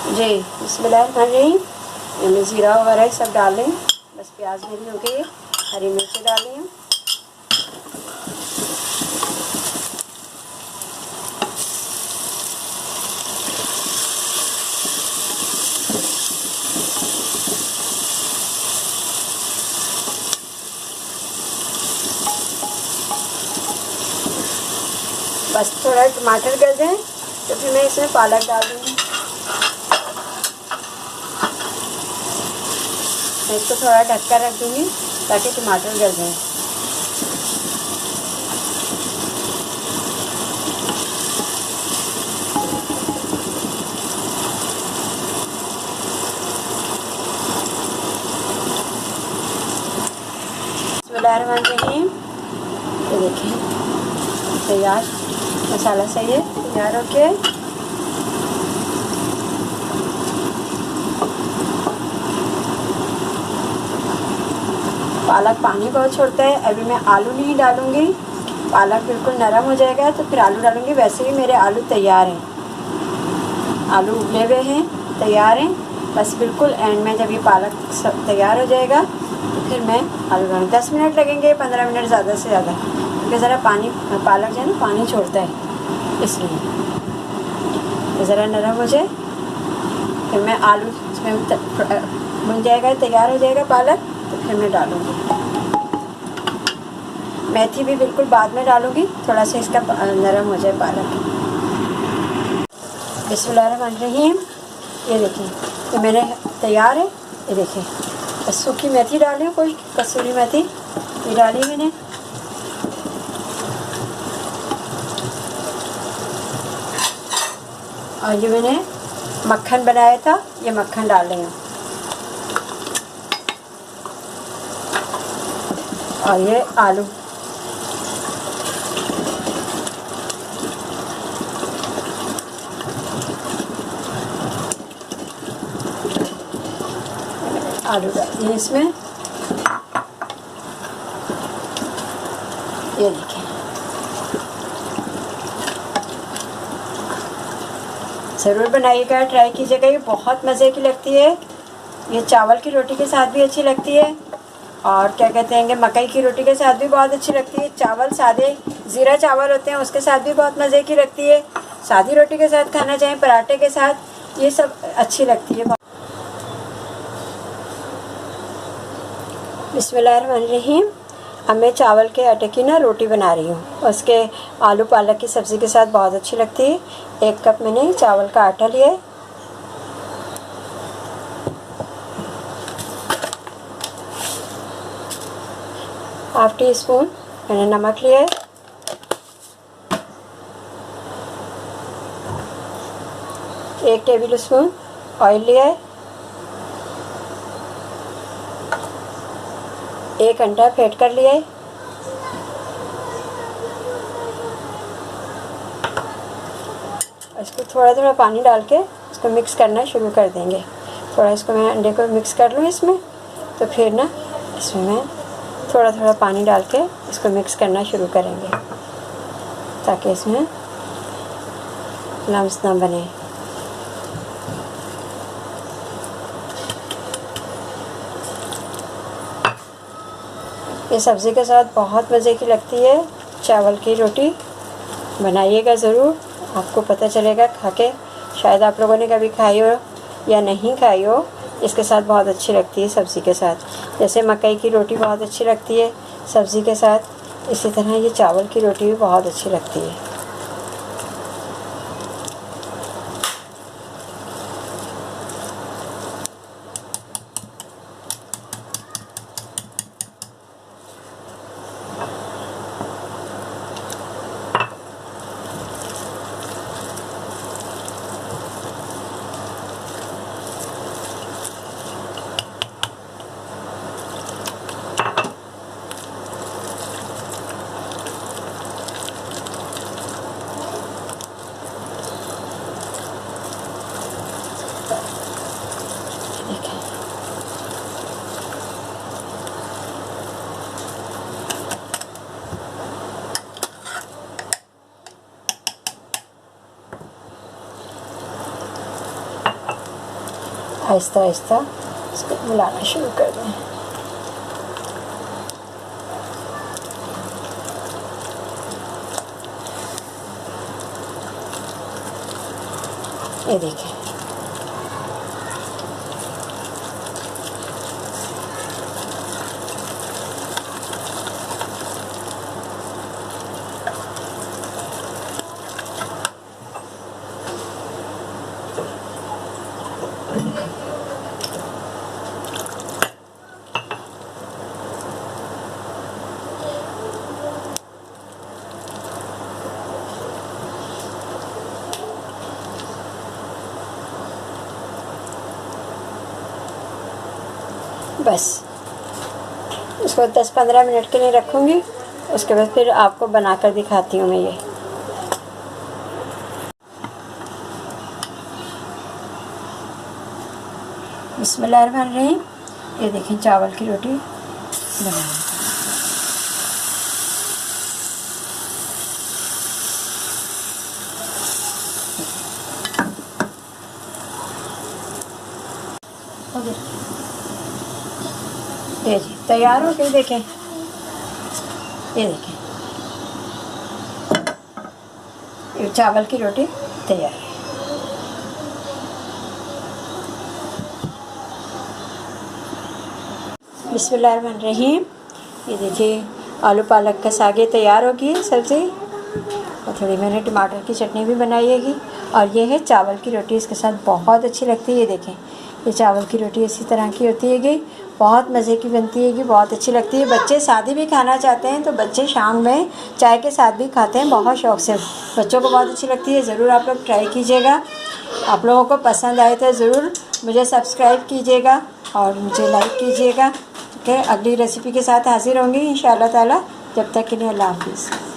जी बिस्मिल्लाहिर्रहमानिर्रहीम। मैं ज़ीरा वगैरह सब डाल रही हूँ। बस प्याज मेरी हो गई, हरी मिर्ची डाल रही हूँ। बस थोड़ा टमाटर गल जाए तो फिर मैं इसमें पालक डाल दूँगी। मैं इसको थोड़ा ढक कर रख दूँगी ताकि टमाटर गल जाए। बिस्मिल्लाहिर्रहमानिर्रहीम। ये देखिए तैयार, मसाला सही है, तैयार हो के पालक पानी बहुत छोड़ता है। अभी मैं आलू नहीं डालूँगी, पालक बिल्कुल नरम हो जाएगा तो फिर आलू डालूँगी। वैसे ही मेरे आलू तैयार हैं, आलू उबले हुए हैं, तैयार हैं। बस बिल्कुल एंड में जब ये पालक सब तैयार हो जाएगा तो फिर मैं आलू डालूँगी। 10 मिनट लगेंगे, 15 मिनट ज़्यादा से ज़्यादा, क्योंकि ज़रा पानी पालक जो है ना पानी छोड़ता है, इसलिए ज़रा नरम हो जाए फिर मैं आलू इसमें भुन जाएगा, तैयार हो जाएगा पालक, तो फिर मैं डालूँगी। मेथी भी बिल्कुल बाद में डालूँगी, थोड़ा सा इसका नरम हो जाए पालक। बिस्मिल्लाहिर्रहमानिर्रहीम। ये देखिए ये मेरे तैयार है। ये देखिए बस सूखी मेथी डाली हूँ, कोई कसूरी मेथी ये डाली मैंने। और ये मैंने मक्खन बनाया था, ये मक्खन डाल रही हूँ। और ये आलू, आलू डाल दिए इसमें। ये देखिए ज़रूर बनाइएगा, ट्राई कीजिएगा, ये बहुत मज़े की लगती है। ये चावल की रोटी के साथ भी अच्छी लगती है और क्या कहते हैं कि मकई की रोटी के साथ भी बहुत अच्छी लगती है। चावल सादे ज़ीरा चावल होते हैं उसके साथ भी बहुत मज़े की लगती है। सादी रोटी के साथ खाना चाहें, पराठे के साथ, ये सब अच्छी लगती है। बिस्मिल्लाहिर्रहमानिर्रहीम। अब मैं चावल के आटे की ना रोटी बना रही हूँ, उसके आलू पालक की सब्ज़ी के साथ बहुत अच्छी लगती है। 1 कप मैंने चावल का आटा लिया है, ½ टीस्पून मैंने नमक लिया है, 1 टेबल स्पून ऑयल लिया है, 1 अंडा फेंट कर लिया है। इसको थोड़ा थोड़ा पानी डाल के इसको मिक्स करना शुरू कर देंगे। थोड़ा इसको मैं अंडे को मिक्स कर लूँ इसमें, तो फिर ना इसमें मैं थोड़ा थोड़ा पानी डाल के इसको मिक्स करना शुरू करेंगे ताकि इसमें लम्स ना बने। ये सब्ज़ी के साथ बहुत मज़े की लगती है चावल की रोटी। बनाइएगा ज़रूर, आपको पता चलेगा खा के। शायद आप लोगों ने कभी खाई हो या नहीं खाई हो, इसके साथ बहुत अच्छी लगती है सब्ज़ी के साथ। जैसे मकई की रोटी बहुत अच्छी लगती है सब्ज़ी के साथ, इसी तरह ये चावल की रोटी भी बहुत अच्छी लगती है। आहिस्ता आहिस्ता इसको मिलाना शुरू कर दें। ये देखें, बस इसको 10-15 मिनट के लिए रखूँगी। उसके बाद फिर आपको बनाकर दिखाती हूँ मैं ये। बिस्मिल्लाहिर्रहमानिर्रहीम। ये देखें चावल की रोटी बना ये जी तैयार हो गई। देखें, ये देखें, ये चावल की रोटी तैयार है। बिस्मिल्लाहिर्रहमानिर्रहीम। ये देखिए आलू पालक का साग तैयार होगी सब्ज़ी, और थोड़ी मैंने टमाटर की चटनी भी बनाई हैगी। और ये है चावल की रोटी, इसके साथ बहुत अच्छी लगती है। ये देखें, ये चावल की रोटी इसी तरह की होती हैगी, बहुत मज़े की बनती हैगी, बहुत अच्छी लगती है। बच्चे सादी भी खाना चाहते हैं तो बच्चे शाम में चाय के साथ भी खाते हैं बहुत शौक़ से। बच्चों को बहुत अच्छी लगती है। ज़रूर आप लोग ट्राई कीजिएगा। आप लोगों को पसंद आए तो ज़रूर मुझे सब्सक्राइब कीजिएगा और मुझे लाइक कीजिएगा। ठीक है, अगली रेसिपी के साथ हाज़िर होंगी इंशाअल्लाह ताला। जब तक के लिए अल्लाह हाफ़िज़।